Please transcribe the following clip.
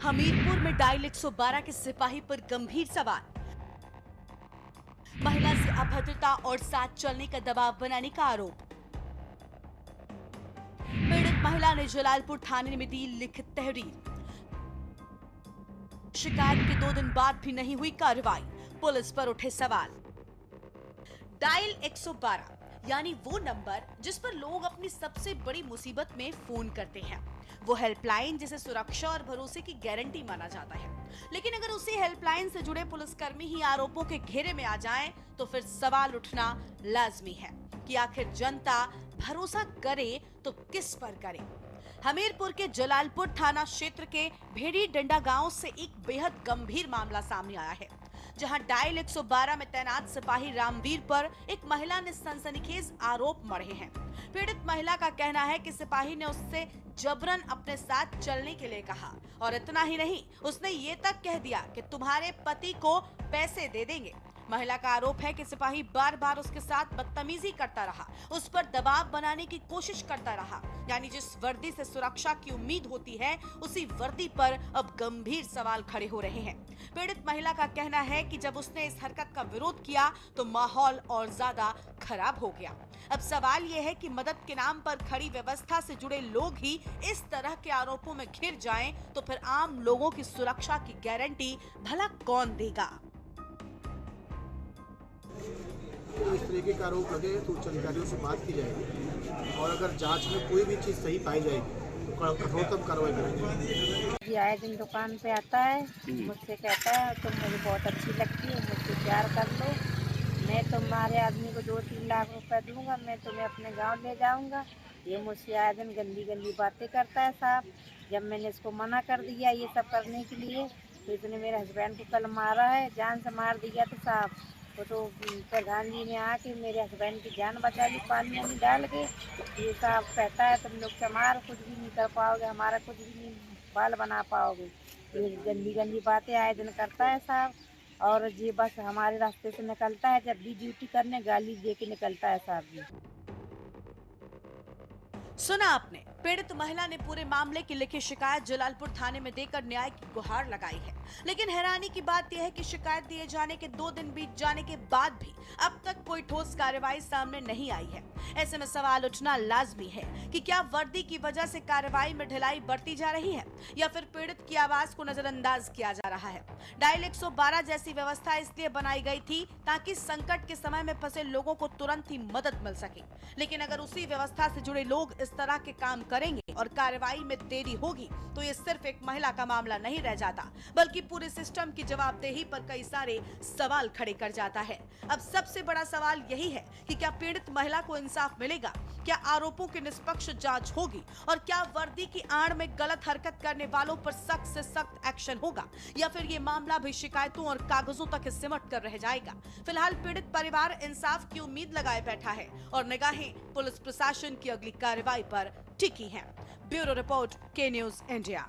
हमीरपुर में डायल 112 के सिपाही पर गंभीर सवाल। महिला से अभद्रता और साथ चलने का दबाव बनाने का आरोप। पीड़ित महिला ने जलालपुर थाने में दी लिखित तहरीर। शिकायत के 2 दिन बाद भी नहीं हुई कार्रवाई, पुलिस पर उठे सवाल। डायल 112 यानी वो नंबर जिस पर लोग अपनी सबसे बड़ी मुसीबत में फोन करते हैं। वो हेल्पलाइन जिसे सुरक्षा और भरोसे की गारंटी माना जाता है। लेकिन अगर उसी हेल्पलाइन से जुड़े पुलिसकर्मी ही आरोपों के घेरे में आ जाएं, तो फिर सवाल उठना लाजमी है कि आखिर जनता भरोसा करे तो किस पर करे। हमीरपुर के जलालपुर थाना क्षेत्र के भेड़ी डंडा गांव से एक बेहद गंभीर मामला सामने आया है, जहां डायल 112 में तैनात सिपाही रामवीर पर एक महिला ने सनसनीखेज आरोप मढ़े हैं। पीड़ित महिला का कहना है कि सिपाही ने उससे जबरन अपने साथ चलने के लिए कहा और इतना ही नहीं, उसने ये तक कह दिया कि तुम्हारे पति को पैसे दे देंगे। महिला का आरोप है कि सिपाही बार बार उसके साथ बदतमीजी करता रहा, उस पर दबाव बनाने की कोशिश करता रहा। यानी जिस वर्दी से सुरक्षा की उम्मीद होती है, उसी वर्दी पर अब गंभीर सवाल खड़े हो रहे हैं। पीड़ित महिला का कहना है कि जब उसने इस हरकत का विरोध किया तो माहौल और ज्यादा खराब हो गया। अब सवाल यह है कि मदद के नाम पर खड़ी व्यवस्था से जुड़े लोग ही इस तरह के आरोपों में घिर जाएं, तो फिर आम लोगों की सुरक्षा की गारंटी भला कौन देगा? तो इस तरीके का आरोप लगे तो उच्च अधिकारियों से बात की जाएगी और अगर जांच में कोई भी चीज़ सही पाई जाएगी तो कठोरतम कार्रवाई करेंगे। ये आए दिन दुकान पे आता है, मुझसे कहता है तुम मुझे बहुत अच्छी लगती हो, मुझसे प्यार कर लो, मैं तुम्हारे आदमी को 2-3 लाख रुपए दूंगा, मैं तुम्हें अपने गांव ले जाऊंगा। ये मुझसे आए दिन गंदी गंदी बातें करता है साहब। जब मैंने इसको मना कर दिया ये सब करने के लिए, तो इसने मेरे हस्बैंड को कल मारा है, जान से मार दिया। तो साहब वो तो प्रधान जी ने आके मेरे हस्बैंड की जान बचा ली पानी वानी डाल के। ये साहब कहता है तुम लोग चमार कुछ भी नहीं कर पाओगे, हमारा कुछ भी नहीं बाल बना पाओगे। ये गंदी गंदी बातें आए दिन करता है साहब। और ये बस हमारे रास्ते से निकलता है, जब भी ड्यूटी करने गाली दे के निकलता है साहब जी। सुना आपने, पीड़ित महिला ने पूरे मामले की लिखित शिकायत जलालपुर थाने में देकर न्याय की गुहार लगाई है। लेकिन हैरानी की बात यह है कि शिकायत दिए जाने के 2 दिन बीत जाने के बाद भी अब तक कोई ठोस कार्रवाई सामने नहीं आई है। ऐसे में सवाल उठना लाजमी है कि क्या वर्दी की वजह से कार्रवाई में ढिलाई बरती जा रही है या फिर पीड़ित की आवाज को नजरअंदाज किया जा रहा है। डायल 112 जैसी व्यवस्था इसलिए बनाई गई थी ताकि संकट के समय में फंसे लोगों को तुरंत ही मदद मिल सके। लेकिन अगर उसी व्यवस्था से जुड़े लोग इस तरह के काम करेंगे और कार्रवाई में देरी होगी, तो ये सिर्फ एक महिला का मामला नहीं रह जाता, बल्कि पूरे सिस्टम की जवाबदेही पर कई सारे सवाल खड़े कर जाता है। अब सबसे बड़ा सवाल यही है कि क्या पीड़ित महिला को इंसाफ मिलेगा, क्या आरोपों की निष्पक्ष जांच होगी और क्या वर्दी की आड़ में गलत हरकत करने वालों पर सख्त से सख्त एक्शन होगा, या फिर ये मामला भी शिकायतों और कागजों तक ही सिमट कर रह जाएगा। फिलहाल पीड़ित परिवार इंसाफ की उम्मीद लगाए बैठा है और निगाहें पुलिस प्रशासन की अगली कार्रवाई पर टिकी हैं। ब्यूरो रिपोर्ट, के न्यूज़ इंडिया।